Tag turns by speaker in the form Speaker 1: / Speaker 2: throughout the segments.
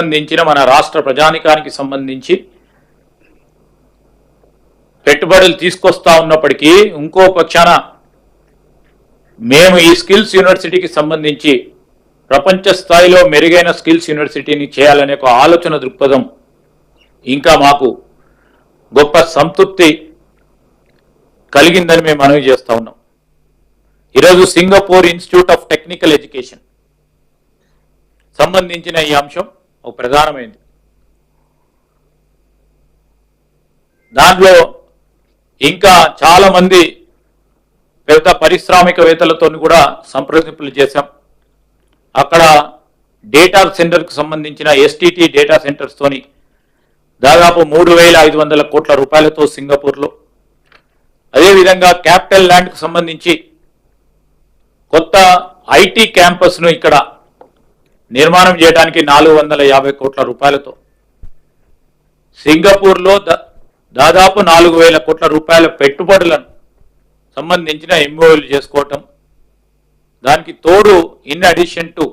Speaker 1: సంబంధించిన మన రాష్ట్ర ప్రజానికానికి సంబంధించి పెట్టుబడులు తీసుకొస్తా ఉన్నప్పటికీ ఇంకో పక్షాన మేము ఈ స్కిల్స్ యూనివర్సిటీకి సంబంధించి ప్రపంచ స్థాయిలో మెరుగైన స్కిల్స్ యూనివర్సిటీని చేయాలనే ఒక ఆలోచన దృక్పథం ఇంకా మాకు గొప్ప సంతృప్తి కలిగిందని మేము మనవి చేస్తూ ఉన్నాం. ఈరోజు Singapore institute of technical education సంబంధించిన ఈ అంశం ఒక ప్రధానమైనది. దాంట్లో ఇంకా చాలా మంది పెద్ద పారిశ్రామికవేత్తలతో కూడా సంప్రదింపులు చేశాం. అక్కడ డేటా సెంటర్కు సంబంధించిన ఎస్టీటీ డేటా సెంటర్స్తోని దాదాపు 3,500 కోట్ల రూపాయలతో సింగపూర్లో, అదేవిధంగా క్యాపిటల్ ల్యాండ్కు సంబంధించి కొత్త ఐటీ క్యాంపస్ను ఇక్కడ నిర్మాణం చేయడానికి 450 కోట్ల రూపాయలతో, సింగపూర్లో దాదాపు 4,000 కోట్ల రూపాయల పెట్టుబడులను సంబంధించిన ఎంఓయూలు చేసుకోవటం, దానికి తోడు ఇన్ అడిషన్ టు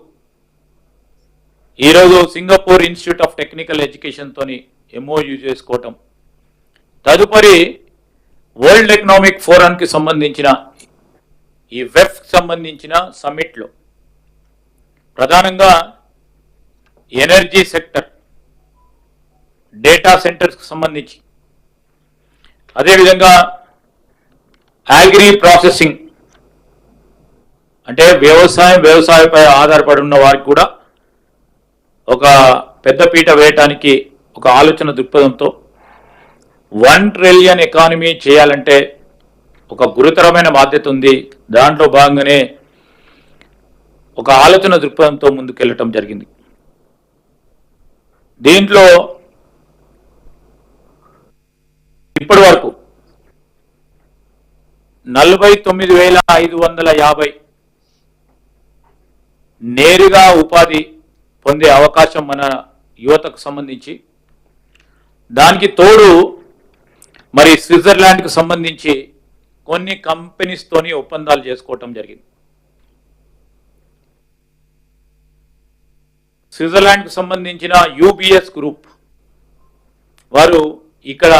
Speaker 1: ఈరోజు సింగపూర్ ఇన్స్టిట్యూట్ ఆఫ్ టెక్నికల్ ఎడ్యుకేషన్తోని ఎంఓయూ చేసుకోవటం, తదుపరి వరల్డ్ ఎకనామిక్ ఫోరంకి సంబంధించిన ఈ వెఫ్ సంబంధించిన సమ్మిట్లో ప్రధానంగా ఎనర్జీ సెక్టర్, డేటా సెంటర్స్కి సంబంధించి, అదేవిధంగా అగ్రి ప్రాసెసింగ్ అంటే వ్యవసాయపై ఆధారపడి ఉన్న వారికి కూడా ఒక పెద్దపీట వేయటానికి ఒక ఆలోచన దృక్పథంతో 1 ట్రిలియన్ ఎకానమీ చేయాలంటే ఒక గురుతరమైన బాధ్యత ఉంది. దాంట్లో భాగంగానే ఒక ఆలోచన దృక్పథంతో ముందుకెళ్ళటం జరిగింది. దీంట్లో ఇప్పటి వరకు 49,550 నేరుగా ఉపాధి పొందే అవకాశం మన యువతకు సంబంధించి, దానికి తోడు మరి స్విట్జర్లాండ్కు సంబంధించి కొన్ని కంపెనీస్తోని ఒప్పందాలు చేసుకోవటం జరిగింది. స్విట్జర్లాండ్కు సంబంధించిన యూబిఎస్ గ్రూప్ వారు ఇక్కడ